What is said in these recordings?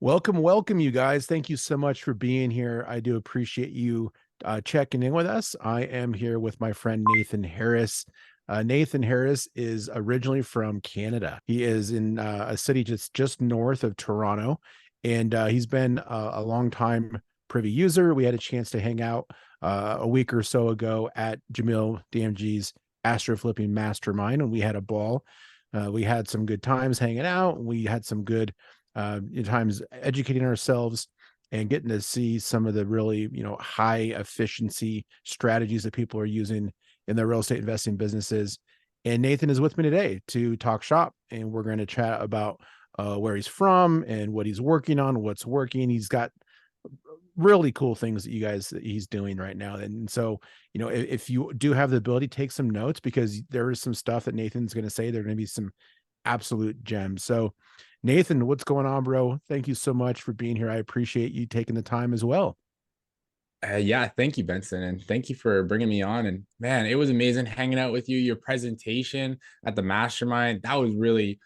Welcome, you guys. Thank you so much for being here. I do appreciate you checking in with us. I am here with my friend Nathan Harris. Nathan Harris is originally from Canada. He is in a city just north of Toronto, and he's been a long time Privy user. We had a chance to hang out a week or so ago at Jamil DMG's Astro Flipping Mastermind, and we had a ball. We had some good times hanging out. We had some good times educating ourselves and getting to see some of the really high efficiency strategies that people are using in their real estate investing businesses. And Nathan is with me today to talk shop, and we're going to chat about where he's from and what he's working on, what's working. He's got really cool things that he's doing right now. And so, if you do have the ability, take some notes, because there is some stuff that Nathan's going to say. There are going to be some absolute gems. So Nathan, what's going on, bro? Thank you so much for being here. I appreciate you taking the time as well. Yeah, thank you, Benson, and thank you for bringing me on. And man, it was amazing hanging out with you. Your presentation at the mastermind, that was really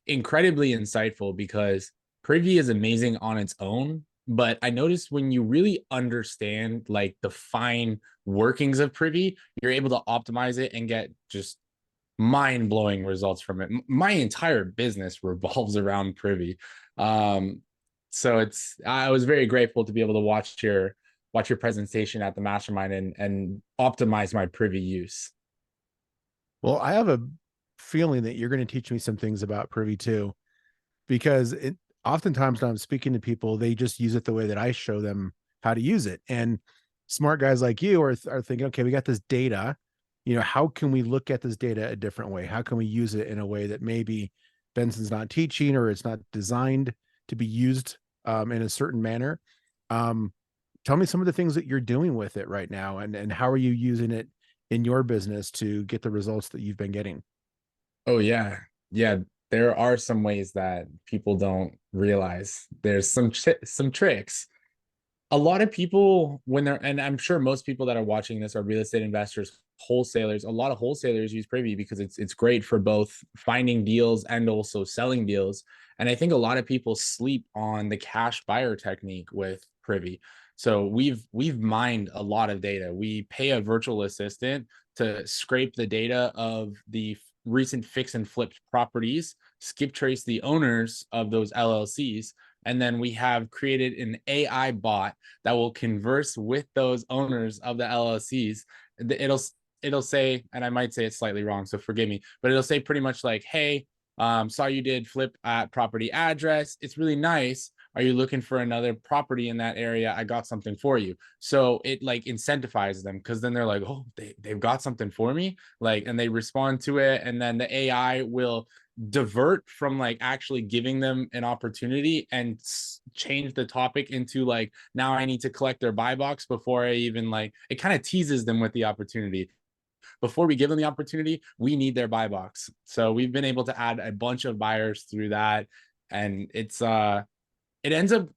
incredibly insightful because Privy is amazing on its own. But I noticed when you really understand like the fine workings of Privy, you're able to optimize it and get just mind-blowing results from it. My entire business revolves around Privy. Um, so I was very grateful to be able to watch your presentation at the mastermind and optimize my Privy use. Well, I have a feeling that you're going to teach me some things about Privy too, because oftentimes when I'm speaking to people, they just use it the way that I show them how to use it. And smart guys like you are thinking, okay, we got this data. How can we look at this data a different way? How can we use it in a way that maybe Benson's not teaching, or it's not designed to be used in a certain manner? Um, Tell me some of the things that you're doing with it right now, and how are you using it in your business to get the results that you've been getting? Oh yeah. Yeah, there are some ways that people don't realize. There's some tricks. A lot of people when they're and I'm sure most people that are watching this are real estate investors, wholesalers. A lot of wholesalers use Privy because it's great for both finding deals and also selling deals. And I think a lot of people sleep on the cash buyer technique with Privy. So we've mined a lot of data. We pay a virtual assistant to scrape the data of the recent fix and flipped properties, skip trace the owners of those LLCs, and then we have created an AI bot that will converse with those owners of the LLCs. It'll it'll say, and I might say it's slightly wrong, so forgive me, but it'll say pretty much like, "Hey, saw you did flip at property address. It's really nice. Are you looking for another property in that area? I got something for you." So it like incentivizes them because then they're like, "Oh, they've got something for me," like, and they respond to it, and then the AI will divert from like actually giving them an opportunity and change the topic into like, now I need to collect their buy box before I even like, it kind of teases them with the opportunity. Before we give them the opportunity, we need their buy box. So we've been able to add a bunch of buyers through that. And it ends up,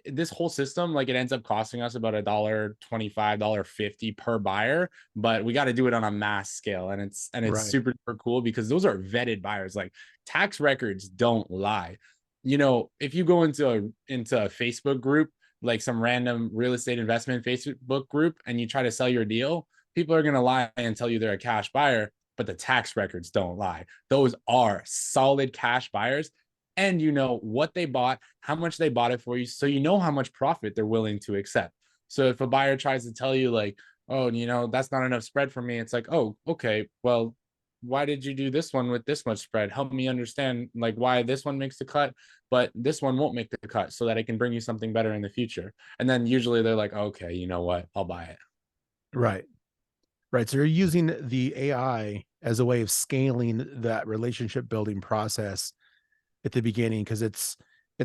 this whole system, like, it ends up costing us about $1.25, $1.50 per buyer, but we got to do it on a mass scale. And it's Right. super, super cool because those are vetted buyers. Like, tax records don't lie. If you go into a Facebook group, like some random real estate investment Facebook group, and you try to sell your deal, people are going to lie and tell you they're a cash buyer, but the tax records don't lie. Those are solid cash buyers, and you know what they bought, how much they bought it for you, so you know how much profit they're willing to accept. So if a buyer tries to tell you like, "Oh, that's not enough spread for me," it's like, "Oh, okay, well, why did you do this one with this much spread? Help me understand like why this one makes the cut, but this one won't make the cut, so that I can bring you something better in the future." And then usually they're like, "Okay, you know what? I'll buy it." Right. Right. So you're using the AI as a way of scaling that relationship building process at the beginning, because it's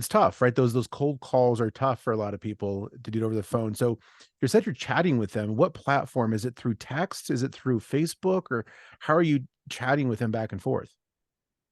tough, right? Those cold calls are tough for a lot of people to do it over the phone. So you said you're chatting with them. What platform? Is it through text? Is it through Facebook? Or how are you chatting with them back and forth?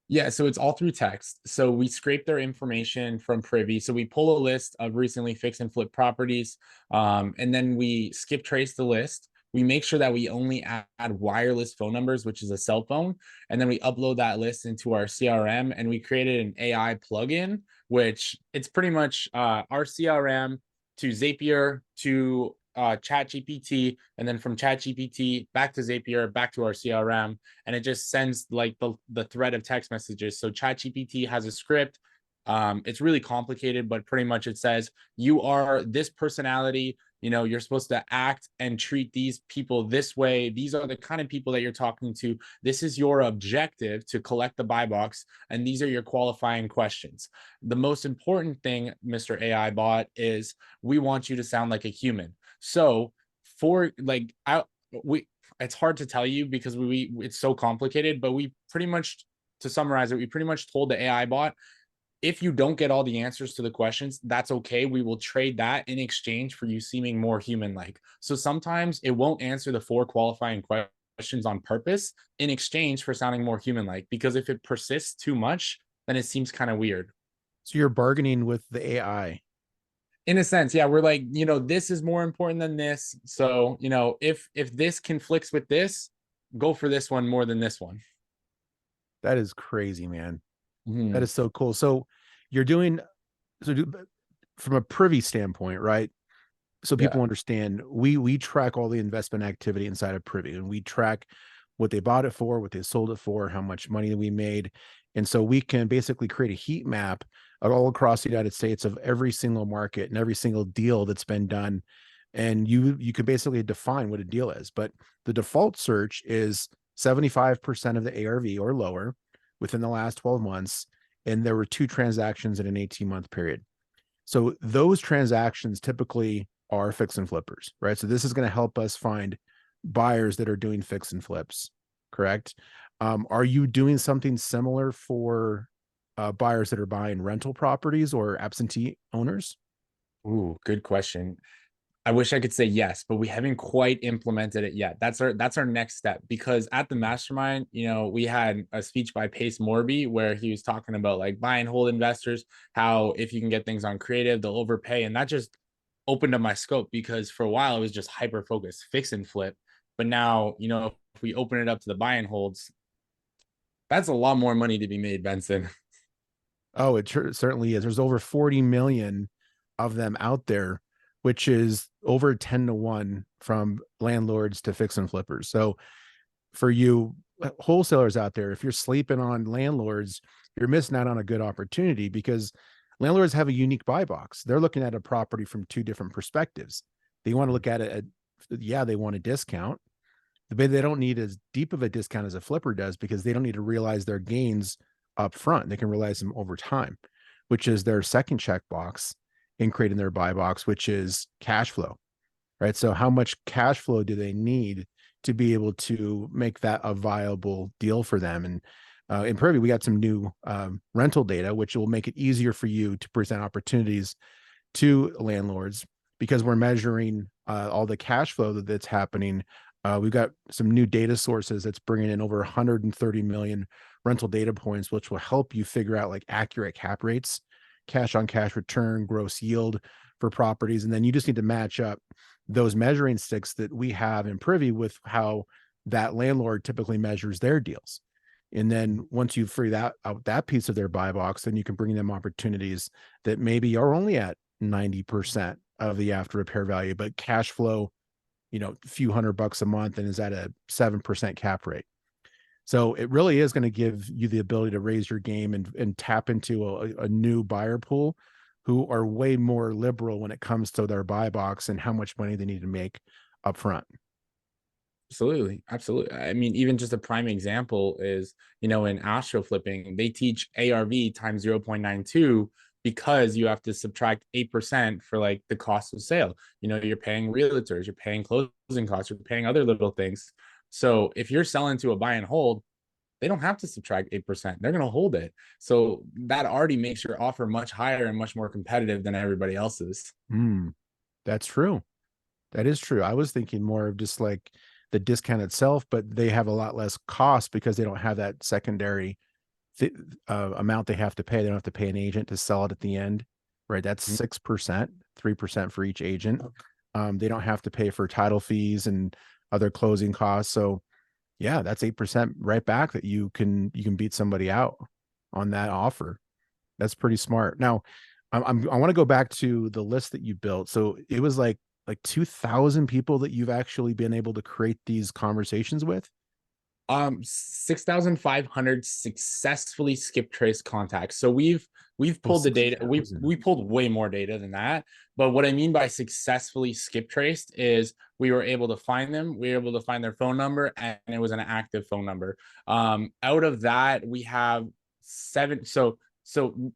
Yeah, so it's all through text. So we scrape their information from Privy. So we pull a list of recently fixed and flip properties, and then we skip trace the list we make sure that we only add wireless phone numbers, which is a cell phone, and then we upload that list into our CRM, and we created an AI plugin, which it's pretty much our CRM to Zapier to ChatGPT, and then from ChatGPT back to Zapier, back to our CRM, and it just sends like the thread of text messages. So ChatGPT has a script. It's really complicated, but pretty much it says you are this personality. You know, you're supposed to act and treat these people this way. These are the kind of people that you're talking to. This is your objective to collect the buy box, and these are your qualifying questions. The most important thing, Mr. AI bot, is we want you to sound like a human. So for like we it's hard to tell you because we it's so complicated, but we pretty much, to summarize it, we pretty much told the AI bot, if you don't get all the answers to the questions, that's okay. We will trade that in exchange for you seeming more human like. So sometimes it won't answer the 4 qualifying questions on purpose in exchange for sounding more human like, because if it persists too much, then it seems kind of weird. So you're bargaining with the AI. In a sense, yeah, we're like, this is more important than this. So, if this conflicts with this, go for this one more than this one. That is crazy, man. That Mhm. is so cool. So you're doing so do, from a Privy standpoint, right? So Yeah. people understand, we track all the investment activity inside of Privy, and we track what they bought it for, what they sold it for, how much money we made. And so we can basically create a heat map of all across the United States of every single market and every single deal that's been done. And you can basically define what a deal is. But the default search is 75% of the ARV or lower within the last 12 months. And there were 2 transactions in an 18-month period. So those transactions typically are fix and flippers, right? So this is going to help us find buyers that are doing fix and flips, correct? Are you doing something similar for buyers that are buying rental properties or absentee owners? Ooh, good question. I wish I could say yes, but we haven't quite implemented it yet. That's our next step, because at the mastermind, we had a speech by Pace Morby where he was talking about like buy and hold investors, how if you can get things on creative, they'll overpay. And that just opened up my scope, because for a while it was just hyper focused, fix and flip. But now, if we open it up to the buy and holds, that's a lot more money to be made, Benson. Oh, it certainly is. There's over 40 million of them out there, which is over 10 to 1 from landlords to fix and flippers. So for you wholesalers out there, if you're sleeping on landlords, you're missing out on a good opportunity, because landlords have a unique buy box. They're looking at a property from 2 different perspectives. They want to look at it yeah, they want a discount, but they don't need as deep of a discount as a flipper does, because they don't need to realize their gains up front. They can realize them over time, which is their second checkbox in creating their buy box, which is cash flow, right? So how much cash flow do they need to be able to make that a viable deal for them? And in Privy, we got some new rental data, which will make it easier for you to present opportunities to landlords, because we're measuring all the cash flow that's happening. We've got some new data sources that's bringing in over 130 million rental data points, which will help you figure out like accurate cap rates, cash on cash return, gross yield for properties. And then you just need to match up those measuring sticks that we have in Privy with how that landlord typically measures their deals. And then once you free that out, that piece of their buy box, then you can bring them opportunities that maybe are only at 90% of the after repair value, but cash flow, a few $100 a month, and is at a 7% cap rate. So it really is going to give you the ability to raise your game and tap into a new buyer pool who are way more liberal when it comes to their buy box and how much money they need to make up front. Absolutely. Absolutely. I mean, even just a prime example is, in astro flipping, they teach ARV times 0.92, because you have to subtract 8% for like the cost of sale. You're paying realtors, you're paying closing costs, you're paying other little things. So if you're selling to a buy and hold, they don't have to subtract 8%. They're going to hold it. So that already makes your offer much higher and much more competitive than everybody else's. That's true. That is true. I was thinking more of just like the discount itself, but they have a lot less cost because they don't have that secondary amount they have to pay. They don't have to pay an agent to sell it at the end, right? That's 6%, 3% for each agent. They don't have to pay for title fees and other closing costs. So yeah, that's 8% right back that you can beat somebody out on that offer. That's pretty smart. Now, I want to go back to the list that you built. So it was like 2,000 people that you've actually been able to create these conversations with. 6,500 successfully skip trace contacts. So we've Oh, pulled the data. We 6,000. we pulled way more data than that. But what I mean by successfully skip traced is we were able to find them, we were able to find their phone number, and it was an active phone number. Out of that, we have seven. So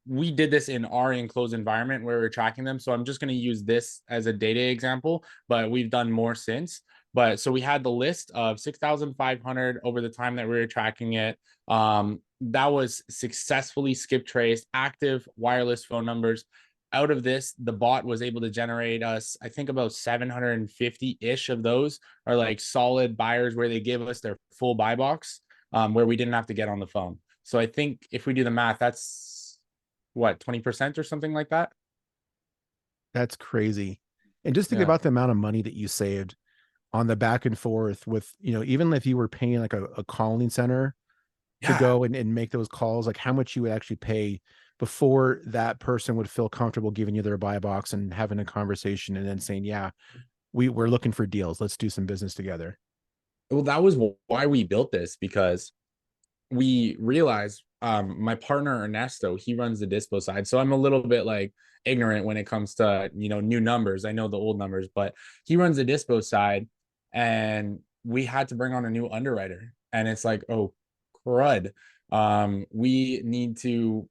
we did this in our enclosed environment where we're tracking them. So I'm just going to use this as a data example, but we've done more since. But so we had the list of 6,500 over the time that we were tracking it. That was successfully skip traced, active wireless phone numbers. Out of this, the bot was able to generate us, I think, about 750 ish of those are like solid buyers where they give us their full buy box, where we didn't have to get on the phone. So I think if we do the math, that's what, 20% or something like that. That's crazy. And just think Yeah. about the amount of money that you saved on the back and forth with, even if you were paying like a calling center to Yeah. go and make those calls, like how much you would actually pay before that person would feel comfortable giving you their buy box and having a conversation and then saying, yeah, we're looking for deals. Let's do some business together. Well, that was why we built this, because we realized, my partner Ernesto, he runs the dispo side, so I'm a little bit like ignorant when it comes to new numbers. I know the old numbers, but he runs the dispo side, and we had to bring on a new underwriter, and it's like, oh crud, we need to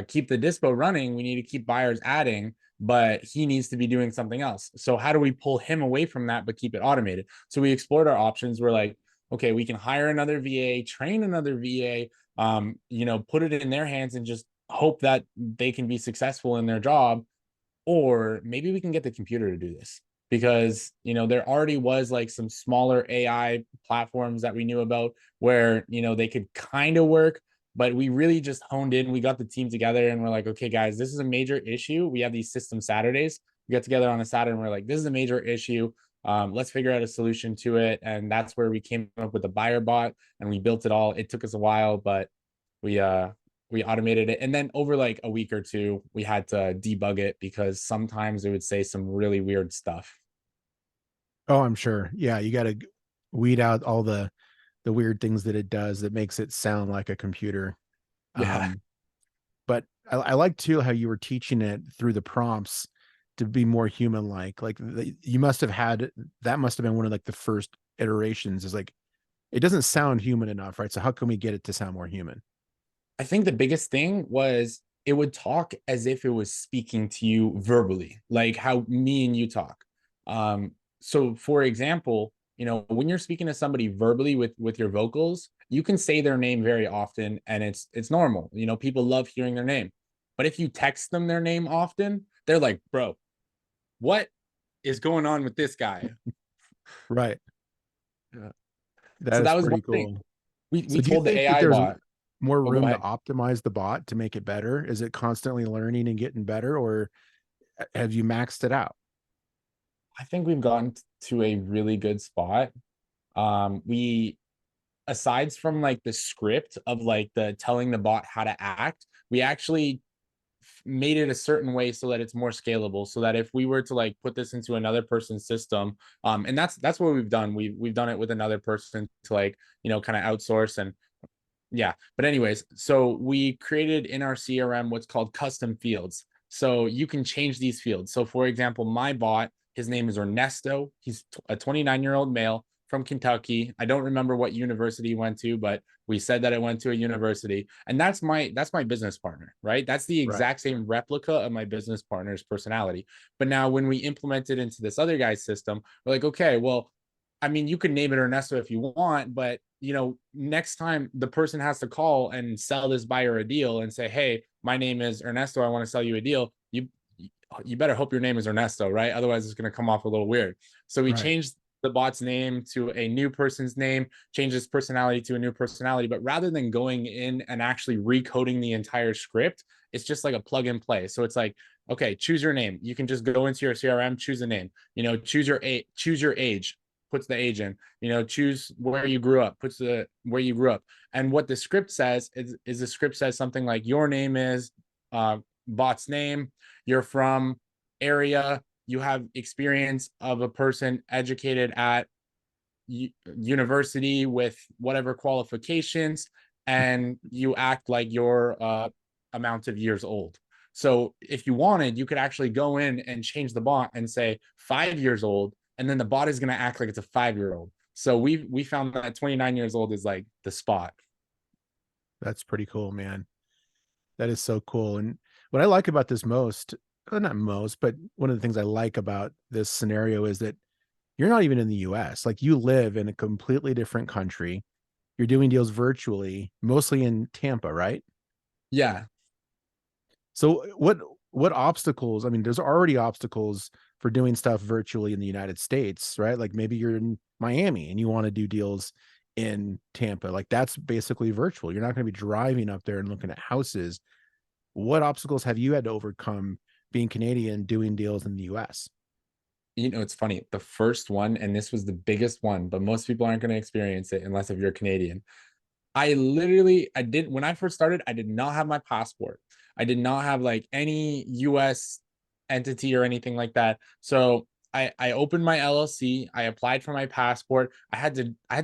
keep the dispo running. We need to keep buyers adding, but he needs to be doing something else. So how do we pull him away from that but keep it automated? So we explored our options. We're like, okay, we can hire another VA, train another VA, put it in their hands and just hope that they can be successful in their job. Or maybe we can get the computer to do this, because there already was like some smaller AI platforms that we knew about where they could kind of work, but we really just honed in. We got the team together and we're like, okay guys, this is a major issue. We have these system Saturdays. We got together on a Saturday and we're like, this is a major issue. Let's figure out a solution to it. And that's where we came up with the buyer bot, and we built it all. It took us a while, but we we automated it. And then over like a week or two, we had to debug it because sometimes it would say some really weird stuff. Oh, I'm sure. Yeah, you got to weed out all the weird things that it does that makes it sound like a computer. Yeah. Um, but I like too how you were teaching it through the prompts to be more human like. You must have had that must have been one of like the first iterations. Is like it doesn't sound human enough, right? So how can we get it to sound more human? I think the biggest thing was it would talk as if it was speaking to you verbally, like how me and you talk. So for example, when you're speaking to somebody verbally with your vocals, you can say their name very often and it's normal. People love hearing their name. But if you text them their name often, they're like, "Bro, what is going on with this guy?" Right. Yeah. That So is that was one pretty thing. cool. We So do you told the think that AI there's bot, more "Oh, go room to ahead." optimize the bot to make it better? Is it constantly learning and getting better, or have you maxed it out? I think we've gotten to a really good spot. We Aside from like the script of like the telling the bot how to act, we actually made it a certain way so that it's more scalable, so that if we were to like put this into another person's system, and that's what we've done. We've done it with another person to like kind of outsource. And yeah, but anyways, so we created in our CRM what's called custom fields, so you can change these fields. So for example, my bot, his name is Ernesto. He's a 29-year-old male from Kentucky. I don't remember what university he went to, but we said that it went to a university, and that's my business partner, right? That's the Right. exact same replica of my business partner's personality. But now when we implement it into this other guy's system, we're like, okay, well, I mean, you can name it Ernesto if you want, but next time the person has to call and sell this buyer a deal and say, "Hey, my name is Ernesto. I want to sell you a deal." You better hope your name is Ernesto, right? Otherwise, it's going to come off a little weird. So we Right. changed the bot's name to a new person's name, changed his personality to a new personality. But rather than going in and actually recoding the entire script, it's just like a plug and play. So it's like, okay, choose your name. You can just go into your CRM, choose a name. Choose your age. puts the age in. Choose where you grew up, puts the where you grew up. And what the script says is the script says something like your name is bot's name, you're from area, you have experience of a person educated at university with whatever qualifications, and you act like you're amount of years old. So if you wanted, you could actually go in and change the bot and say 5 years old, and then the bot is going to act like it's a 5 year old. So we found that 29 years old is like the spot. That's pretty cool, man. That is so cool. And what I like about this most, well, not most, but one of the things I like about this scenario is that you're not even in the US. Like you live in a completely different country. You're doing deals virtually, mostly in Tampa, right? Yeah. So what obstacles? I mean, there's already obstacles for doing stuff virtually in the United States, right? Like maybe you're in Miami and you want to do deals in Tampa. Like that's basically virtual. You're not going to be driving up there and looking at houses. What obstacles have you had to overcome being Canadian doing deals in the US? It's funny. The first one, and this was the biggest one, but most people aren't going to experience it unless if you're Canadian. I did when I first started, I did not have my passport. I did not have like any US entity or anything like that. So I opened my LLC, I applied for my passport. I had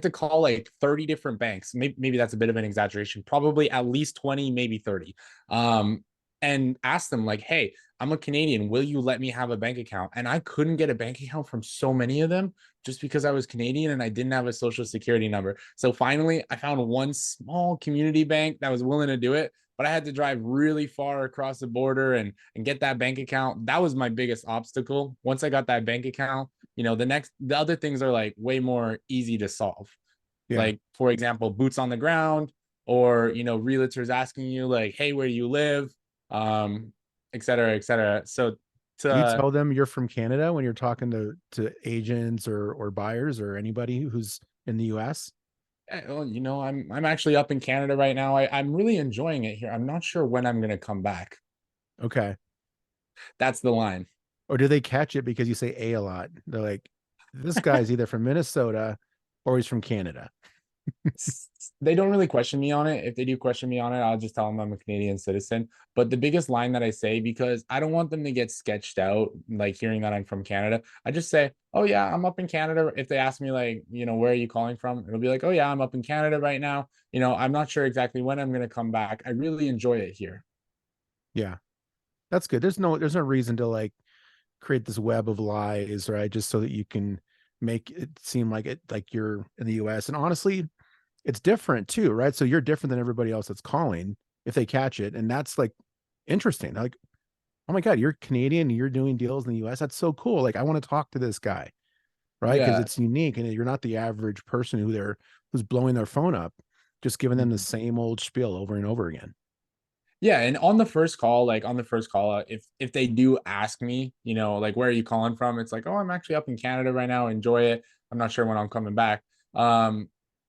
to call like 30 different banks. Maybe that's a bit of an exaggeration. Probably at least 20, maybe 30. And ask them like, "Hey, I'm a Canadian. Will you let me have a bank account?" And I couldn't get a bank account from so many of them just because I was Canadian and I didn't have a social security number. So finally, I found one small community bank that was willing to do it, but I had to drive really far across the border and get that bank account. That was my biggest obstacle. Once I got that bank account, the other things are like way more easy to solve. Yeah. Like for example, boots on the ground, or realtors asking you like, "Hey, where do you live?" um, et cetera, et cetera. So Do you to tell them you're from Canada when you're talking to agents or buyers or anybody who's in the US? well, I'm actually up in Canada right now. I'm really enjoying it here. I'm not sure when I'm gonna come back. Okay. That's the line. Or do they catch it because you say a lot? They're like, this guy's either from Minnesota or he's from Canada. They don't really question me on it. If they do question me on it, I'll just tell them I'm a Canadian citizen. But the biggest line that I say, because I don't want them to get sketched out, like hearing that I'm from Canada, I just say, "Oh yeah, I'm up in Canada." If they ask me like, "Where are you calling from?" It'll be like, "Oh yeah, I'm up in Canada right now. I'm not sure exactly when I'm going to come back. I really enjoy it here." Yeah. That's good. There's no reason to like create this web of lies, right? Just so that you can make it seem like it like you're in the US. And honestly, it's different too, right? So you're different than everybody else that's calling if they catch it. And that's like interesting. Like, oh my God, you're Canadian, you're doing deals in the US. That's so cool. Like, I want to talk to this guy, right? Because Yeah. it's unique and you're not the average person who's blowing their phone up, just giving them the same old spiel over and over again. Yeah, and on the first call, if they do ask me, like where are you calling from? It's like, "Oh, I'm actually up in Canada right now. Enjoy it. I'm not sure when I'm coming back."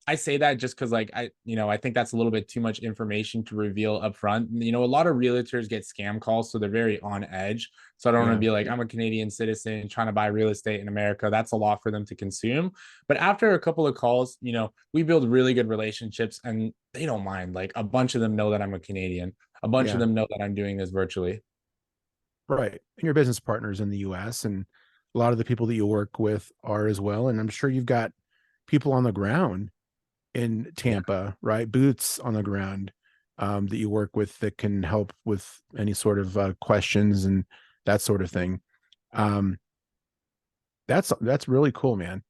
I say that just because like I think that's a little bit too much information to reveal up front. A lot of realtors get scam calls, so they're very on edge. So I don't want to Yeah. be like, "I'm a Canadian citizen trying to buy real estate in America." That's a lot for them to consume. But after a couple of calls, we build really good relationships, and they don't mind. Like a bunch of them know that I'm a Canadian. A bunch of Yeah. them know that I'm doing this virtually. Right. And your business partners in the US and a lot of the people that you work with are as well. And I'm sure you've got people on the ground in Yeah. Tampa, right? Boots on the ground that you work with that can help with any sort of questions and that sort of thing. Um, that's really cool, man.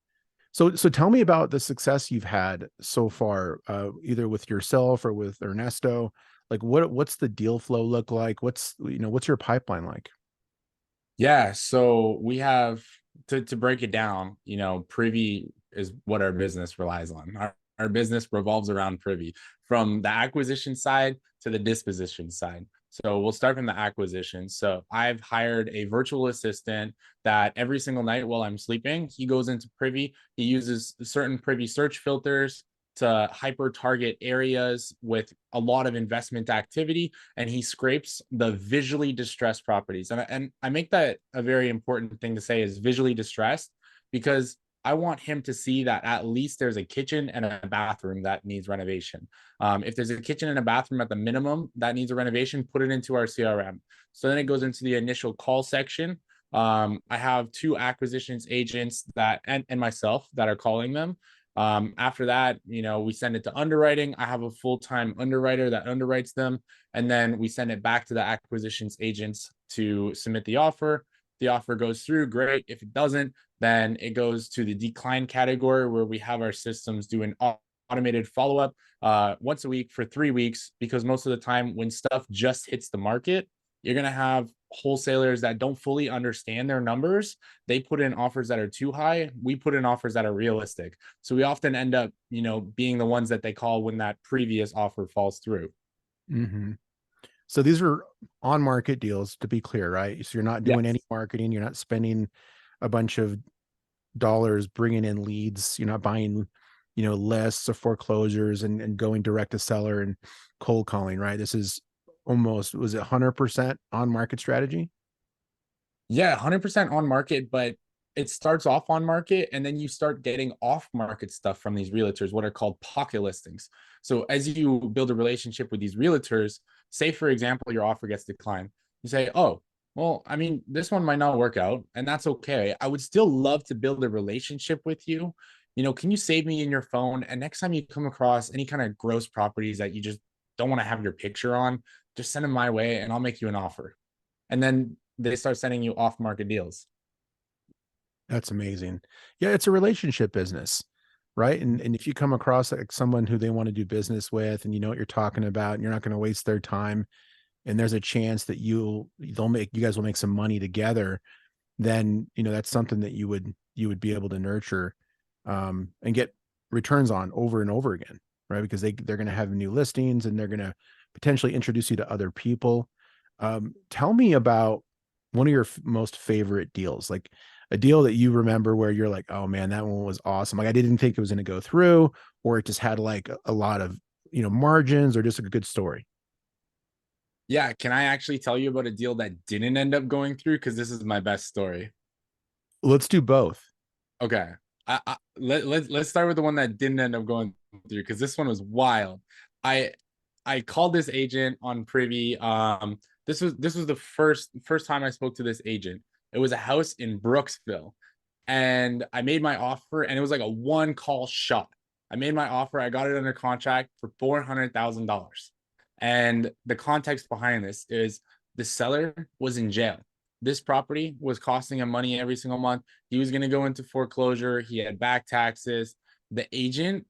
So tell me about the success you've had so far, either with yourself or with Ernesto. Like what's the deal flow look like? What's your pipeline like? Yeah. So we have to break it down, Privy is what our business relies on. Our business revolves around Privy, from the acquisition side to the disposition side. So we'll start from the acquisition. So I've hired a virtual assistant that every single night while I'm sleeping, he goes into Privy. He uses certain Privy search filters to hyper target areas with a lot of investment activity, and he scrapes the visually distressed properties. And I make that a very important thing to say, is visually distressed, because I want him to see that at least there's a kitchen and a bathroom that needs renovation. If there's a kitchen and a bathroom at the minimum that needs a renovation, put it into our CRM. So then it goes into the initial call section. I have two acquisitions agents that and myself that are calling them. After that, we send it to underwriting. I have a full-time underwriter that underwrites them, and then we send it back to the acquisitions agents to submit the offer. The offer goes through, great. If it doesn't, then it goes to the decline category, where we have our systems do an automated follow-up once a week for 3 weeks, because most of the time when stuff just hits the market, you're going to have wholesalers that don't fully understand their numbers. They put in offers that are too high. We put in offers that are realistic. So we often end up, being the ones that they call when that previous offer falls through. Mm-hmm. So these are on market deals, to be clear, right? So you're not doing Yes. any marketing, you're not spending a bunch of dollars bringing in leads, you're not buying, lists of foreclosures and going direct to seller and cold calling, right? This is almost, was it 100% on market strategy? Yeah, 100% on market, but it starts off on market and then you start getting off market stuff from these realtors, what are called pocket listings. So as you build a relationship with these realtors, say for example, your offer gets declined, you say, oh, well, I mean, this one might not work out, and that's okay. I would still love to build a relationship with you. Can you save me in your phone? And next time you come across any kind of gross properties that you just don't want to have your picture on, just send them my way and I'll make you an offer. And then they start sending you off market deals. That's amazing. Yeah, it's a relationship business, right? And if you come across like someone who they want to do business with and you know what you're talking about and you're not going to waste their time, and there's a chance that you guys will make some money together, then that's something that you would be able to nurture and get returns on over and over again, right? Because they're going to have new listings and they're going to potentially introduce you to other people. Tell me about one of your most favorite deals, like a deal that you remember where you're like, oh man, that one was awesome. Like I didn't think it was going to go through, or it just had like a lot of margins, or just a good story. Yeah, can I actually tell you about a deal that didn't end up going through? Because this is my best story. Let's do both. Okay. Let's start with the one that didn't end up going through, because this one was wild. I I called this agent on Privy. This was the first time I spoke to this agent. It was a house in Brooksville, and I made my offer, and it was like a one call shot. I made my offer. I got it under contract for $400,000. And the context behind this is the seller was in jail. This property was costing him money every single month. He was going to go into foreclosure. He had back taxes. The agent,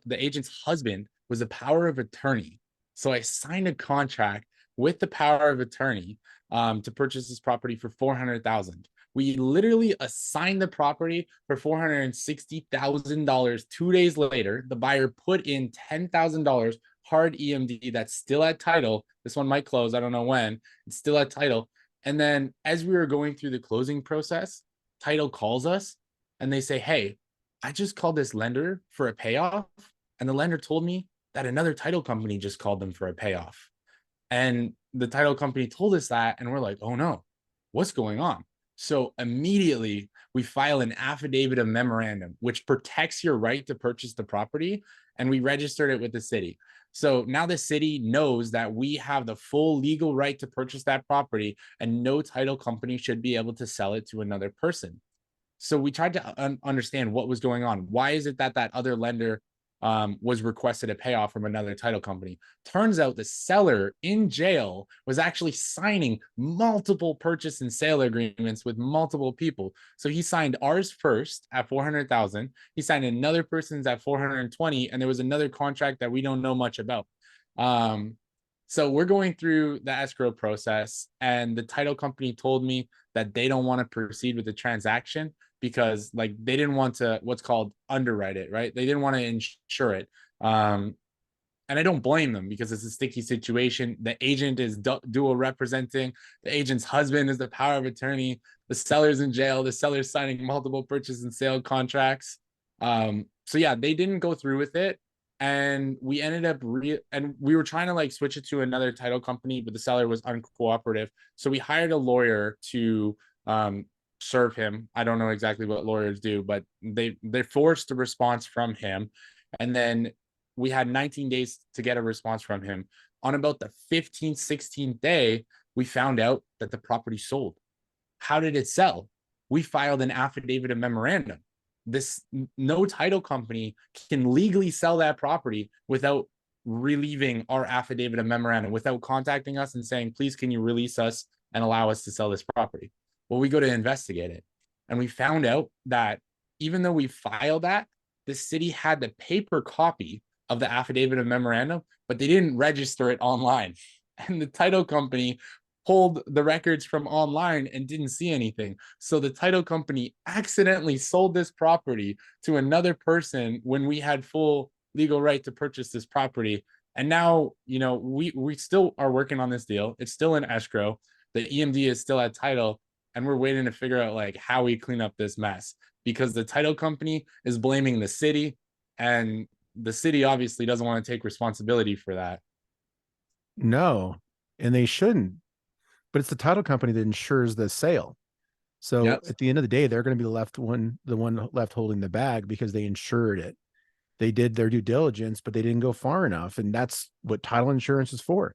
the agent's husband was a power of attorney. So I signed a contract with the power of attorney to purchase this property for 400,000. We literally assigned the property for $460,000. 2 days later, the buyer put in $10,000 hard EMD that's still at title. This one might close. I don't know when. It's still at title. And then as we were going through the closing process, title calls us and they say, hey, I just called this lender for a payoff. And the lender told me that another title company just called them for a payoff. And the title company told us that. And we're like, oh no, what's going on? So immediately we file an affidavit of memorandum, which protects your right to purchase the property. And we registered it with the city. So now the city knows that we have the full legal right to purchase that property, and no title company should be able to sell it to another person. So we tried to understand what was going on. Why is it that that other lender was requested a payoff from another title company? Turns out the seller in jail was actually signing multiple purchase and sale agreements with multiple people. So he signed ours first at 400,000. He signed another person's at 420, and there was another contract that we don't know much about. Um, so we're going through the escrow process, and the title company told me that they don't want to proceed with the transaction because like they didn't want to what's called underwrite it, right? They didn't want to insure it. And I don't blame them because it's a sticky situation. The agent is dual representing. The agent's husband is the power of attorney. The seller's in jail. The seller's signing multiple purchase and sale contracts. So yeah, they didn't go through with it, and we ended up and we were trying to like switch it to another title company, but the seller was uncooperative. So we hired a lawyer to serve him. I don't know exactly what lawyers do, but they forced a response from him, and then we had 19 days to get a response from him. On about the 15th, 16th day, we found out that the property sold. How did it sell? We filed an affidavit of memorandum. This no title company can legally sell that property without relieving our affidavit of memorandum, without contacting us and saying, please, can you release us and allow us to sell this property? Well, we go to investigate it. And we found out that even though we filed that, the city had the paper copy of the affidavit of memorandum, but they didn't register it online. And the title company pulled the records from online and didn't see anything. So the title company accidentally sold this property to another person when we had full legal right to purchase this property. And now, we still are working on this deal. It's still in escrow. The EMD is still at title, and we're waiting to figure out like how we clean up this mess, because the title company is blaming the city, and the city obviously doesn't want to take responsibility for that. No, and they shouldn't. But it's the title company that insures the sale. So Yep. at the end of the day, they're going to be the one left holding the bag because they insured it. They did their due diligence, but they didn't go far enough. And that's what title insurance is for,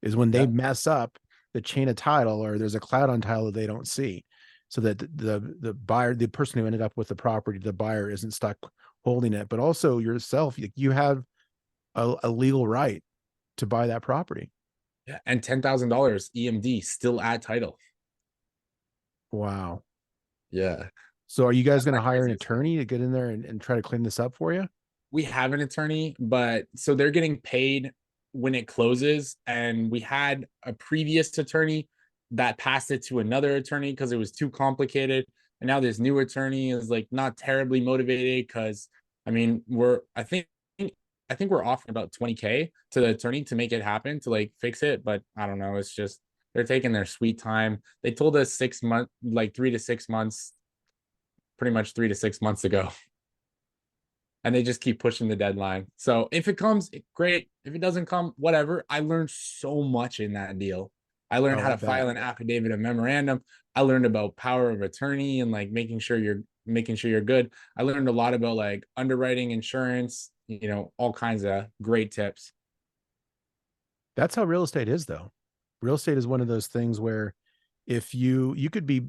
is when they Yep. mess up the chain of title, or there's a cloud on title that they don't see. So that the buyer, the person who ended up with the property, the buyer, isn't stuck holding it. But also yourself, you have a legal right to buy that property. Yeah. And $10,000 EMD still at title. Wow. Yeah. So are you guys That's going to that hire an crazy stuff. attorney to get in there and try to clean this up for you? We have an attorney, but so they're getting paid when it closes. And we had a previous attorney that passed it to another attorney because it was too complicated. And now this new attorney is like not terribly motivated because I mean, I think we're offering about 20K to the attorney to make it happen, to like fix it. But I don't know. It's just they're taking their sweet time. They told us 6 months, like 3 to 6 months, pretty much 3 to 6 months ago, and they just keep pushing the deadline. So if it comes, great. If it doesn't come, whatever. I learned so much in that deal. I learned Oh, how I to bet. file an affidavit of memorandum. I learned about power of attorney and like making sure you're good. I learned a lot about like underwriting, insurance, all kinds of great tips. That's how real estate is, though. Real estate is one of those things where if you could be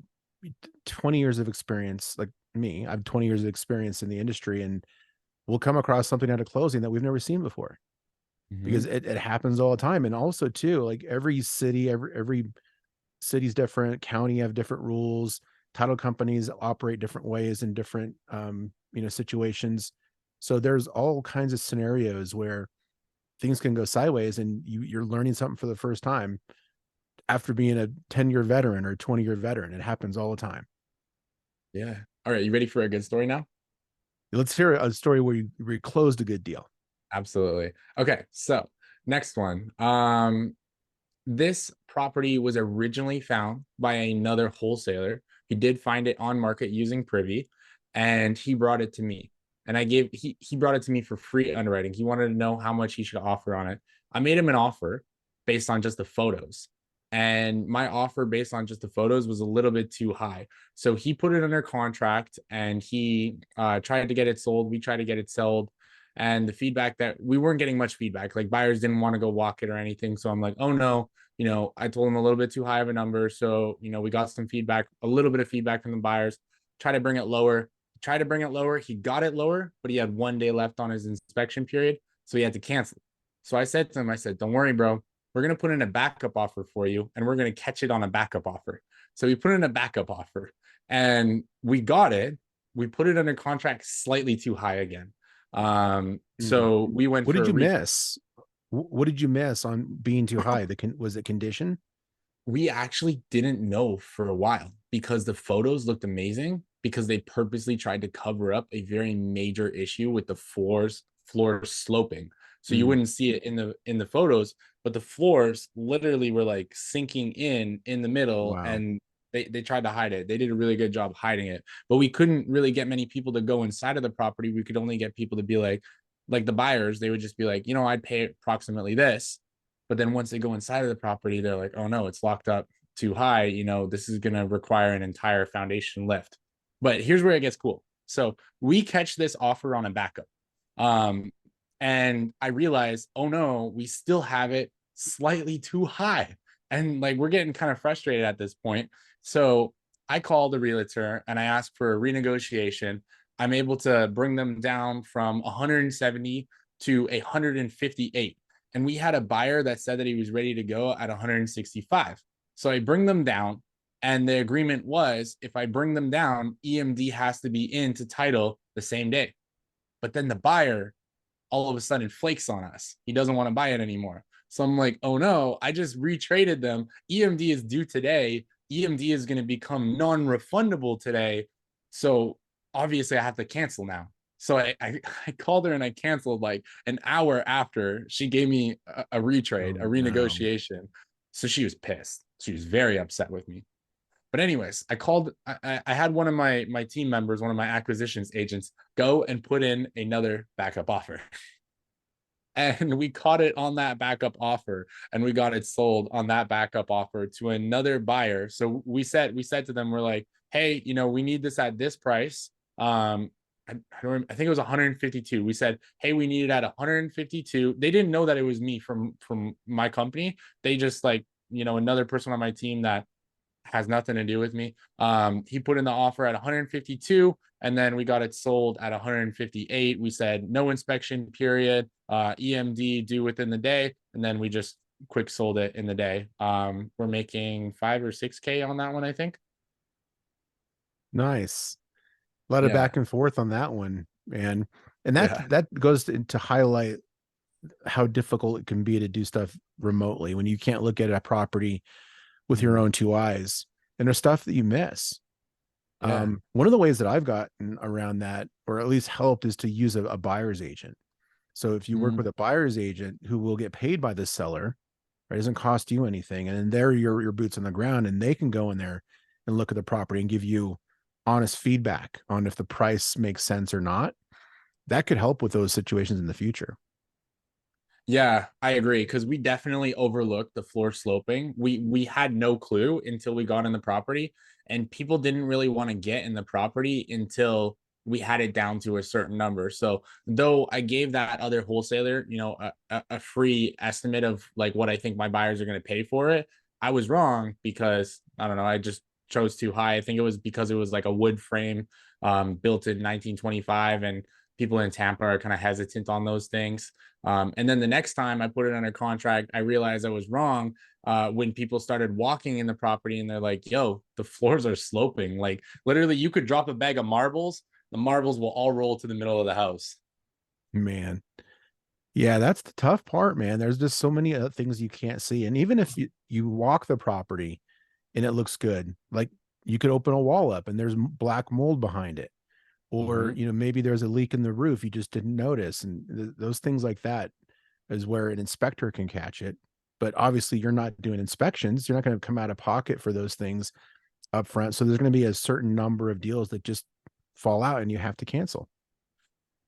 20 years of experience, like me, I have 20 years of experience in the industry, and we'll come across something at a closing that we've never seen before, because Mhm. it happens all the time. And also too, like every city, every city's different, county have different rules, title companies operate different ways in different situations. So there's all kinds of scenarios where things can go sideways, and you're learning something for the first time after being a 10-year veteran or 20-year veteran. It happens all the time. Yeah. All right. You ready for a good story now? Let's hear a story where you closed a good deal. Absolutely. Okay. So next one. This property was originally found by another wholesaler. He did find it on market using Privy, and he brought it to me. And he brought it to me for free underwriting. He wanted to know how much he should offer on it. I made him an offer based on just the photos. And my offer based on just the photos was a little bit too high. So he put it under contract and he tried to get it sold. We tried to get it sold. And the feedback that we weren't getting much feedback, like buyers didn't want to go walk it or anything. So I'm like, oh no, I told him a little bit too high of a number. So, we got some feedback, a little bit of feedback from the buyers, try to bring it lower, try to bring it lower. He got it lower, but he had 1 day left on his inspection period. So he had to cancel. So I said to him, I said, don't worry, bro. We're going to put in a backup offer for you and we're going to catch it on a backup offer. So we put in a backup offer and we got it. We put it under contract slightly too high again. Mm. So we went What for did a you re miss? What did you miss on being too high? Was it condition? We actually didn't know for a while because the photos looked amazing because they purposely tried to cover up a very major issue with the floor sloping. So you Mm. wouldn't see it in the photos, but the floors literally were like sinking in the middle, Wow. and they tried to hide it. They did a really good job hiding it, but we couldn't really get many people to go inside of the property. We could only get people to be like the buyers, they would just be like, I'd pay approximately this. But then once they go inside of the property, they're like, oh no, it's locked up. too high, this is going to require an entire foundation lift. But here's where it gets cool. So we catch this offer on a backup. Um, and I realized, oh no, we still have it slightly too high. And like we're getting kind of frustrated at this point. So I called the realtor and I asked for a renegotiation. I'm able to bring them down from 170 to 158. And we had a buyer that said that he was ready to go at 165. So I bring them down. And the agreement was if I bring them down, EMD has to be into title the same day. But then the buyer all of a sudden flakes on us. He doesn't want to buy it anymore. So I'm like, oh no, I just retraded them. EMD is due today. EMD is going to become non-refundable today. So obviously I have to cancel now. So I called her and I canceled like an hour after she gave me a retrade, Oh a no. renegotiation. So she was pissed. She was very upset with me. But anyways, I called. I had one of my team members, one of my acquisitions agents, go and put in another backup offer, and we caught it on that backup offer, and we got it sold on that backup offer to another buyer. So we said to them, we're like, hey, we need this at this price. I think it was 152. We said, hey, we need it at 152. They didn't know that it was me from my company. They just like another person on my team that has nothing to do with me. He put in the offer at 152, and then we got it sold at 158. We said no inspection period, EMD due within the day, and then we just quick sold it in the day. We're making 5 or 6K on that one, I think. Nice. A lot of Yeah, back and forth on that one, man. And that yeah, that goes to highlight how difficult it can be to do stuff remotely when you can't look at a property with your mhm, own two eyes. And there's stuff that you miss. yeah, One of the ways that I've gotten around that, or at least helped, is to use a buyer's agent. So if you work mhm. with a buyer's agent who will get paid by the seller, right, it doesn't cost you anything, and then they're your boots on the ground, and they can go in there and look at the property and give you honest feedback on if the price makes sense or not. That could help with those situations in the future. Yeah, I agree because we definitely overlooked the floor sloping. We had no clue until we got in the property, and people didn't really want to get in the property until we had it down to a certain number. So though I gave that other wholesaler, a free estimate of like what I think my buyers are going to pay for it, I was wrong because I don't know, I just chose too high. I think it was because it was like a wood frame, built in 1925, and people in Tampa are kind of hesitant on those things. And then the next time I put it under contract, I realized I was wrong when people started walking in the property and they're like, yo, the floors are sloping. Like literally, you could drop a bag of marbles, the marbles will all roll to the middle of the house. Man, yeah, that's the tough part, man. There's just so many things you can't see, and even if you walk the property and it looks good, like you could open a wall up and there's black mold behind it, or Mm-hmm. maybe there's a leak in the roof you just didn't notice, and those things like that is where an inspector can catch it. But obviously you're not doing inspections, you're not going to come out of pocket for those things up front, so there's going to be a certain number of deals that just fall out and you have to cancel.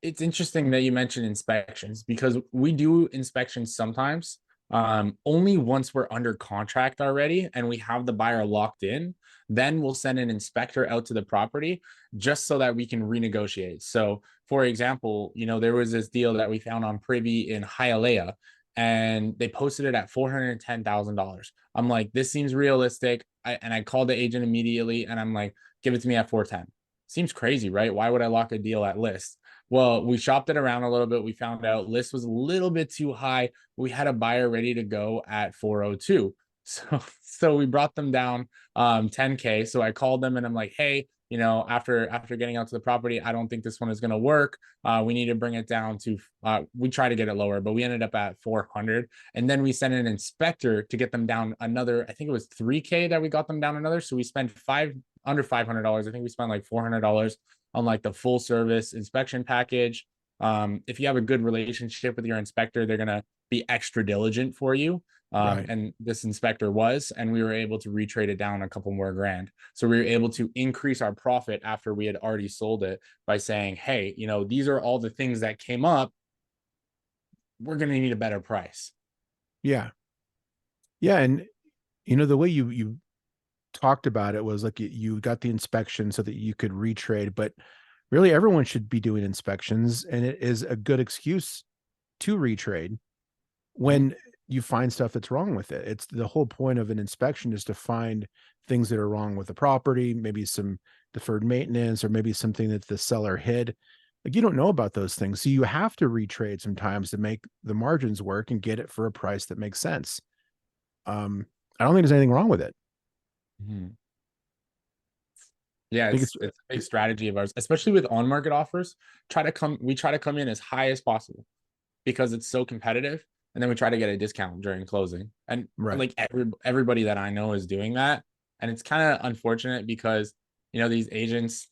It's interesting that you mentioned inspections because we do inspections sometimes. Only once we're under contract already and we have the buyer locked in, then we'll send an inspector out to the property just so that we can renegotiate. So, for example, there was this deal that we found on Privy in Hialeah, and they posted it at $410,000. I'm like, this seems realistic. And I called the agent immediately, and I'm like, give it to me at 410. Seems crazy, right? Why would I lock a deal at list? Well, we shopped it around a little bit. We found out list was a little bit too high. We had a buyer ready to go at 402. So we brought them down 10K. So I called them and I'm like, hey, after getting out to the property, I don't think this one is going to work. We need to bring it down to we try to get it lower, but we ended up at 400. And then we sent an inspector to get them down another, I think it was 3K that we got them down another. So we spent under $500. I think we spent like $400 on like the full service inspection package. If you have a good relationship with your inspector, they're gonna be extra diligent for you. Right. And this inspector was, and we were able to retrade it down a couple more grand. So we were able to increase our profit after we had already sold it by saying, hey, these are all the things that came up. We're going to need a better price. Yeah. Yeah, and the way you talked about it was like you got the inspection so that you could retrade, but really everyone should be doing inspections, and it is a good excuse to retrade Mhm. when you find stuff that's wrong with it. It's the whole point of an inspection is to find things that are wrong with the property, maybe some deferred maintenance, or maybe something that the seller hid. Like you don't know about those things. So you have to retrade sometimes to make the margins work and get it for a price that makes sense. I don't think there's anything wrong with it. Mhm. Yeah, I think it's a big strategy of ours, especially with on market offers. We try to come in as high as possible because it's so competitive, and then we try to get a discount during closing. And right. like everybody that I know is doing that, and it's kind of unfortunate because these agents,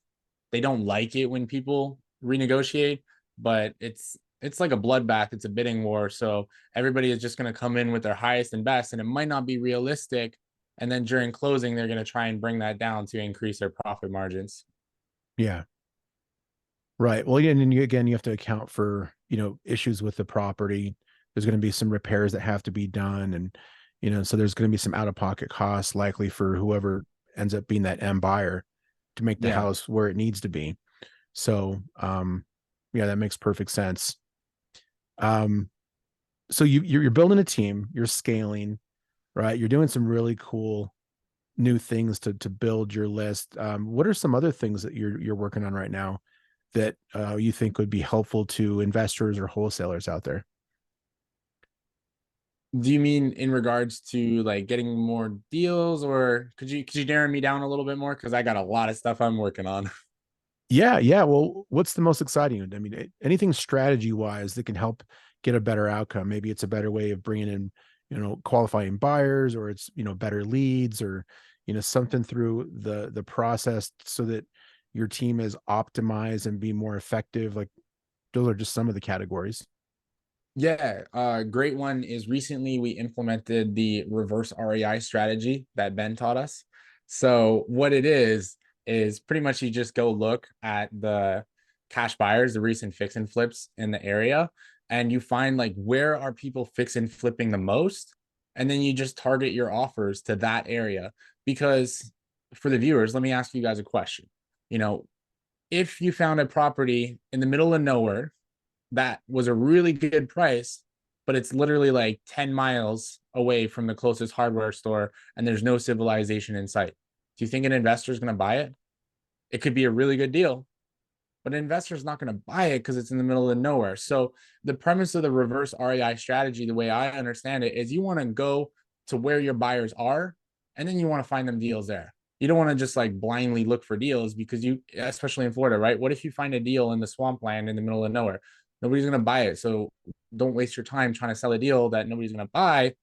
they don't like it when people renegotiate, but it's like a bloodbath. It's a bidding war, so everybody is just going to come in with their highest and best, and it might not be realistic. And then during closing, they're going to try and bring that down to increase their profit margins. Yeah. Right. Well, yeah, and then again, you have to account for, issues with the property. There's going to be some repairs that have to be done. And, so there's going to be some out of pocket costs likely for whoever ends up being that M buyer to make the Yeah. house where it needs to be. So, yeah, that makes perfect sense. Um, so you're building a team, you're scaling, right? You're doing some really cool new things to build your list. What are some other things that you're working on right now that you think would be helpful to investors or wholesalers out there? Do you mean in regards to like getting more deals, or could you narrow me down a little bit more? Because I got a lot of stuff I'm working on. Yeah, yeah. Well, what's the most exciting? I mean, anything strategy wise that can help get a better outcome. Maybe it's a better way of bringing in, qualifying buyers, or it's better leads, or something through the process so that your team is optimized and be more effective. Like those are just some of the categories. Yeah, great one is recently we implemented the reverse REI strategy that Ben taught us. So what it is pretty much you just go look at the cash buyers, the recent fix and flips in the area, and you find like where are people fix and flipping the most, and then you just target your offers to that area. Because for the viewers, let me ask you guys a question. You know, if you found a property in the middle of nowhere that was a really good price, but it's literally like 10 miles away from the closest hardware store and there's no civilization in sight. Do you think an investor is going to buy it? It could be a really good deal, but an investor is not going to buy it because it's in the middle of nowhere. So the premise of the reverse REI strategy, the way I understand it, is you want to go to where your buyers are, and then you want to find them deals there. You don't want to just like blindly look for deals because especially in Florida, right? What if you find a deal in the swampland in the middle of nowhere? Nobody's going to buy it. So don't waste your time trying to sell a deal that nobody's going to buy.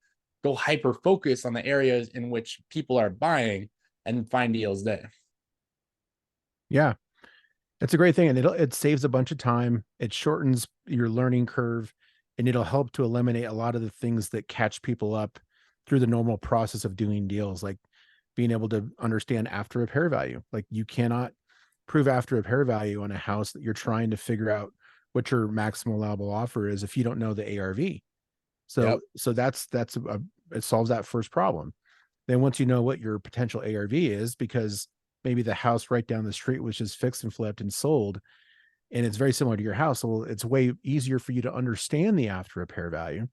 Go hyper focus on the areas in which people are buying and find deals there. Yeah, it's a great thing, and it saves a bunch of time. It shortens your learning curve, and it'll help to eliminate a lot of the things that catch people up through the normal process of doing deals, like being able to understand after repair value. Like you cannot prove after repair value on a house that you're trying to figure out what your maximum allowable offer is if you don't know the ARV. So Yep. it solves that first problem. Then once you know what your potential ARV is, because maybe the house right down the street was just fixed and flipped and sold, and it's very similar to your house, well, it's way easier for you to understand the after repair value,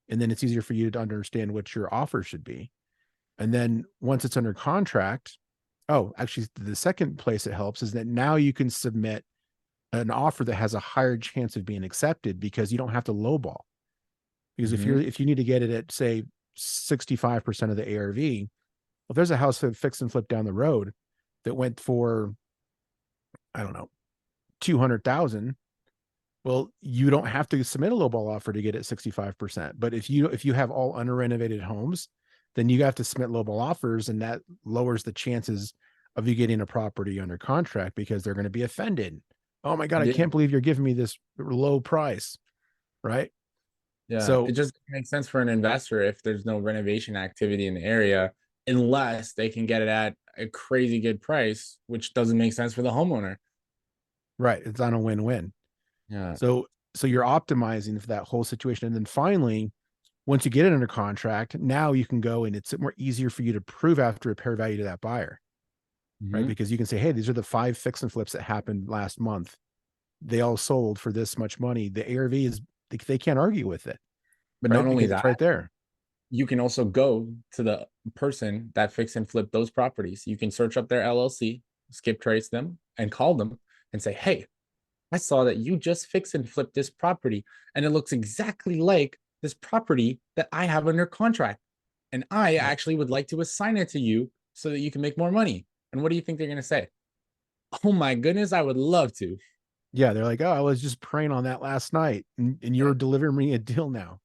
and then it's easier for you to understand what your offer should be. And then once it's under contract, oh, actually, the second place it helps is that now you can submit an offer that has a higher chance of being accepted because you don't have to lowball. Because Mm-hmm. if you need to get it at say 65% of the ARV, if there's a house that fixed and flipped down the road that went for, I don't know, 200,000, well, you don't have to submit a lowball offer to get it 65%. But if you have all unrenovated homes, then you have to submit lowball offers, and that lowers the chances of you getting a property under contract because they're going to be offended. Oh my God, I Yeah. can't believe you're giving me this low price, right? Yeah, it So just makes sense for an investor if there's no renovation activity in the area, unless they can get it at a crazy good price, which doesn't make sense for the homeowner. right, it's on a win-win. Yeah. So you're optimizing for that whole situation. And then finally, once you get it under contract, now you can go and it's more easier for you to prove after repair value to that buyer, right? Mhm. Because you can say, hey, these are the 5 fix and flips that happened last month. They all sold for this much money. The ARV is, they can't argue with it, But not right? only Because it's that, right there. you can also go to the person that fix and flip those properties. You can search up their LLC, skip trace them, and call them and say, hey, I saw that you just fix and flip this property, and it looks exactly like this property that I have under contract. And I Yep. actually would like to assign it to you so that you can make more money. And what do you think they're going to say? Oh my goodness, I would love to. Yeah. They're like, oh, I was just praying on that last night and Yeah. you're delivering me a deal now.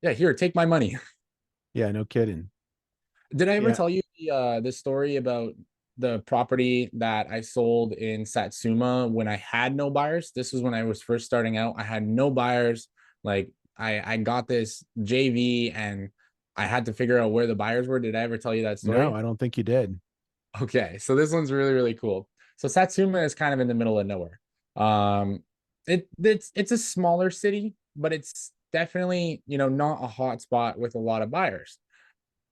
Yeah, here, take my money. Yeah. No kidding. Did I ever Yeah. tell you the story about the property that I sold in Satsuma when I had no buyers? This was when I was first starting out. I had no buyers. Like I got this JV and I had to figure out where the buyers were. Did I ever tell you that No, story? I don't think you did. Okay, so this one's really really cool. So Satsuma is kind of in the middle of nowhere. Um, it's a smaller city, but it's definitely not a hot spot with a lot of buyers.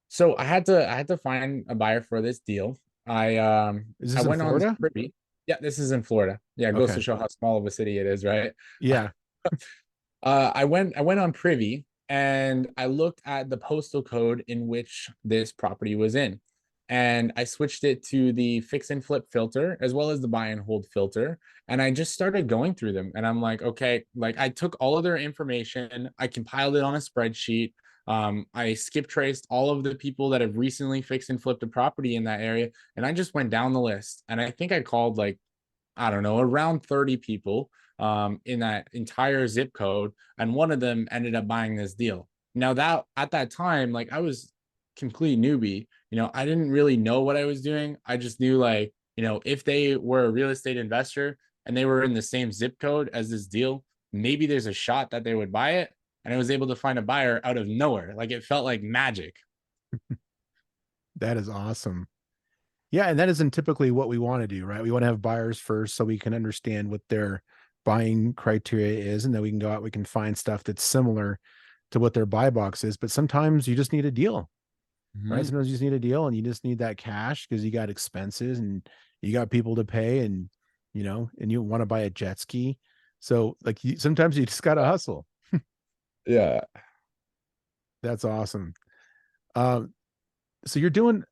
So I had to find a buyer for this deal. Is I this in went on Florida? Privy. Yeah, this is in Florida. Yeah, it goes to Okay. show how small of a city it is, right? Yeah. I went on Privy and I looked at the postal code in which this property was in. And I switched it to the fix and flip filter as well as the buy and hold filter. And I just started going through them. And I'm like, okay, like I took all of their information, I compiled it on a spreadsheet. I skip traced all of the people that have recently fixed and flipped a property in that area. And I just went down the list. And I think I called like I don't know, around 30 people in that entire zip code. And one of them ended up buying this deal. Now, that at that time, like I was complete newbie, I didn't really know what I was doing. I just knew, like, if they were a real estate investor and they were in the same zip code as this deal, maybe there's a shot that they would buy it. And I was able to find a buyer out of nowhere. Like it felt like magic. That is awesome. Yeah, and that isn't typically what we want to do, right? We want to have buyers first so we can understand what their buying criteria is, and then we can go out, we can find stuff that's similar to what their buy box is. But sometimes you just need a deal, right? Mhm. Sometimes you just need a deal and you just need that cash because you got expenses and you got people to pay and and you want to buy a jet ski. So like sometimes you just gotta hustle. Yeah. That's awesome. Um, so you're doing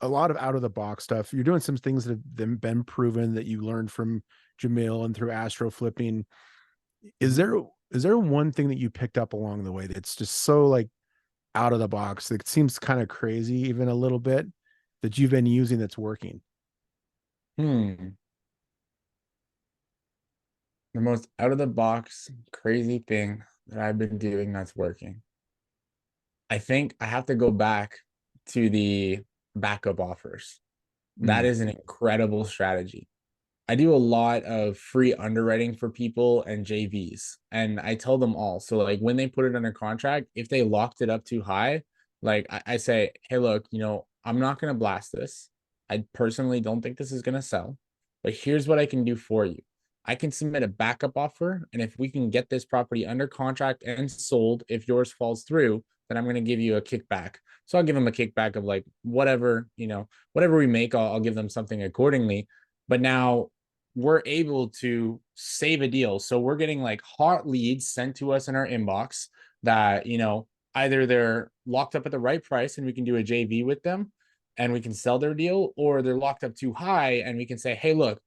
a lot of out of the box stuff. You're doing some things that have been proven that you learned from Jamil and through astro flipping. Is Mhm. there is there one thing that you picked up along the way that's just so like out of the box that seems kind of crazy, even a little bit, that you've been using that's working? Hmm. The most out of the box crazy thing that I've been doing that's working. I think I have to go back to the backup offers. That Mm, is an incredible strategy. I do a lot of free underwriting for people and JVs, and I tell them all. So, like, when they put it under contract, if they locked it up too high, like, I say, hey, look, I'm not going to blast this. I personally don't think this is going to sell, but here's what I can do for you. I can submit a backup offer, and if we can get this property under contract and sold, if yours falls through, then I'm going to give you a kickback. So I'll give them a kickback of like whatever, whatever we make, I'll give them something accordingly. But now we're able to save a deal. So we're getting like hot leads sent to us in our inbox that, either they're locked up at the right price and we can do a JV with them and we can sell their deal, or they're locked up too high and we can say, hey, look,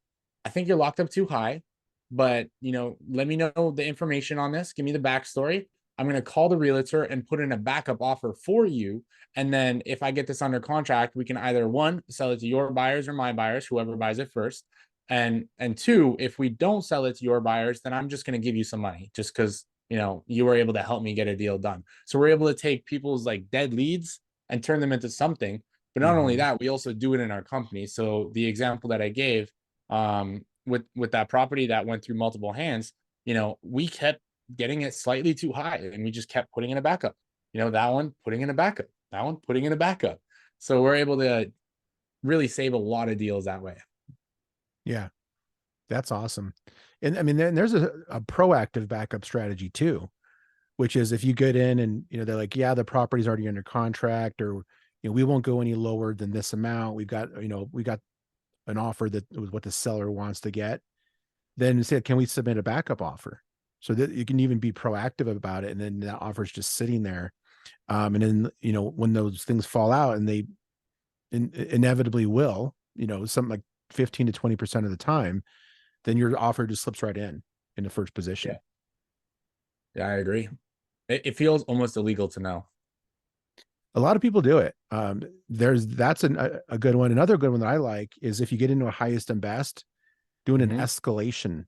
I think you're locked up too high, but, let me know the information on this. Give me the backstory. I'm going to call the realtor and put in a backup offer for you. And then if I get this under contract, we can either one, sell it to your buyers or my buyers, whoever buys it first, and two, if we don't sell it to your buyers, then I'm just going to give you some money just because you were able to help me get a deal done. So we're able to take people's like dead leads and turn them into something. But not only mhm. that, we also do it in our company. So the example that I gave, with that property that went through multiple hands, we kept getting it slightly too high and we just kept putting in a backup. That one putting in a backup, that one putting in a backup. So we're able to really save a lot of deals that way. Yeah, that's awesome. And I mean, then there's a proactive backup strategy too, which is if you get in and they're like, yeah, the property's already under contract, or we won't go any lower than this amount. We got an offer that was what the seller wants to get. Then say, can we submit a backup offer? So that you can even be proactive about it, and then that offer is just sitting there. And then when those things fall out, and they inevitably will, something like 15 to 20% of the time, then your offer just slips right in the first Yeah. position. Yeah, I agree. It feels almost illegal to know. A lot of people do it. That's a good one. Another good one that I like is if you get into a highest and best, doing an Hmm. escalation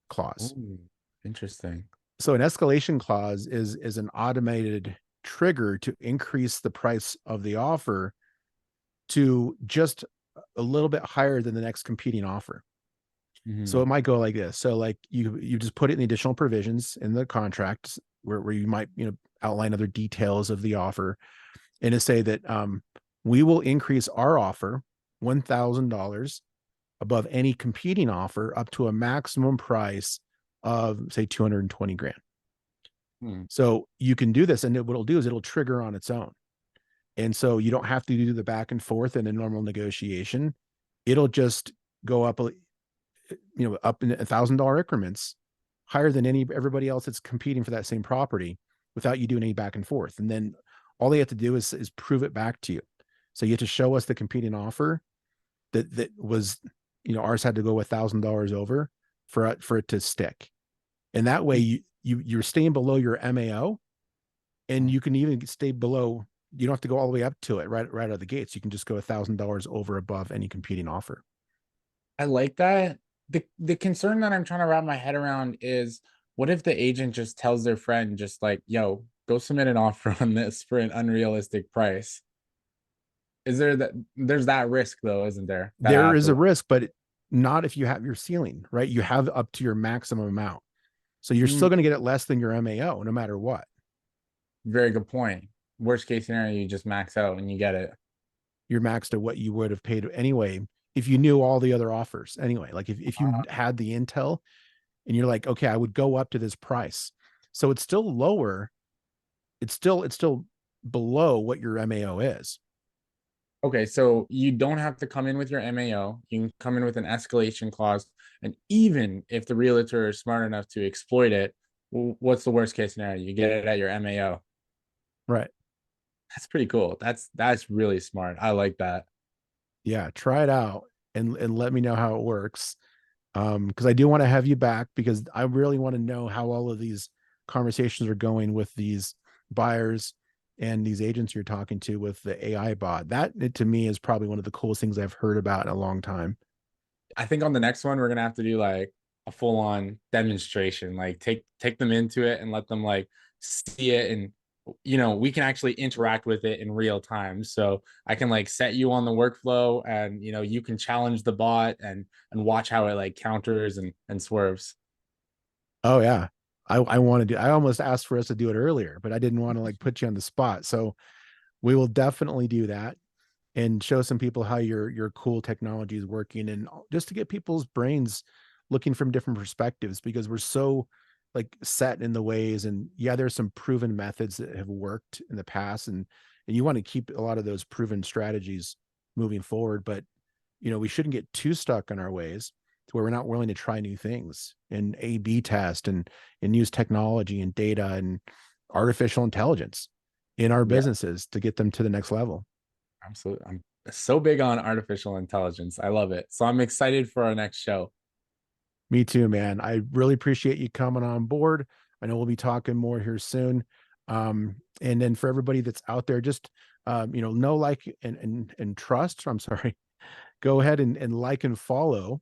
clause. Oh, interesting. So an escalation clause is an automated trigger to increase the price of the offer to just a little bit higher than the next competing offer. So Hmm. it might go like this. So like you just put it in the additional provisions in the contracts where you might outline other details of the offer, and to say that we will increase our offer $1,000 above any competing offer up to a maximum price of say 220 grand. Hmm. So you can do this, and what it'll do is it'll trigger on its own. And so you don't have to do the back and forth in a normal negotiation. It'll just go up, up in $1,000 increments, higher than everybody else that's competing for that same property, without you doing any back and forth. And then all they have to do is prove it back to you. So you have to show us the competing offer that was, ours had to go $1,000 over for it to stick. And that way you're staying below your MAO, and you can even stay below. You don't have to go all the way up to it right out of the gates. You can just go $1,000 over above any competing offer. I like that. The concern that I'm trying to wrap my head around is what if the agent just tells their friend just like, yo, go submit an offer on this for an unrealistic price? Is there that there's that risk though, isn't there? That I There have is to a worry. risk, but not if you have your ceiling, right? You have up to your maximum amount. So you're Mm, still going to get it less than your MAO no matter what. very good point. Worst case scenario, you just max out and you get it. You're maxed at what you would have paid anyway if you knew all the other offers anyway. Like if you had the intel and you're like, okay, I would go up to this price. So it's still lower. It's still below what your MAO is. Okay, so you don't have to come in with your MAO. You can come in with an escalation clause. And even if the realtor is smart enough to exploit it, what's the worst case scenario? You get it at your MAO. Right. That's pretty cool. That's really smart. I like that. Yeah. Try it out and let me know how it works. Because I do want to have you back, because I really want to know how all of these conversations are going with these buyers and these agents you're talking to with the AI bot. That to me is probably one of the coolest things I've heard about in a long time. I think on the next one we're gonna have to do like a full on demonstration, like take them into it and let them like see it, and we can actually interact with it in real time. So I can like set you on the workflow, and you can challenge the bot and watch how it like counters and swerves. Oh yeah. I want to do, I almost asked for us to do it earlier, but I didn't want to like put you on the spot. So we will definitely do that and show some people how your cool technology is working, and just to get people's brains looking from different perspectives, because we're so like set in the ways. And yeah, there's some proven methods that have worked in the past, and you want to keep a lot of those proven strategies moving forward. But we shouldn't get too stuck in our ways to where we're not willing to try new things and A/B test and use technology and data and artificial intelligence in our Yeah, businesses to get them to the next level. absolutely. I'm so big on artificial intelligence. I love it. So I'm excited for our next show. Me too, man. I really appreciate you coming on board. I know we'll be talking more here soon. And then for everybody that's out there, just know, like, and trust. I'm sorry. Go ahead and like and follow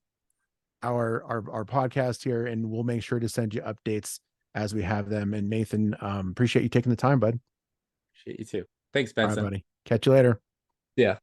our podcast here, and we'll make sure to send you updates as we have them. And Nathan, appreciate you taking the time, bud. Appreciate you too. Thanks, All right, Benson. buddy. Catch you later. Yeah.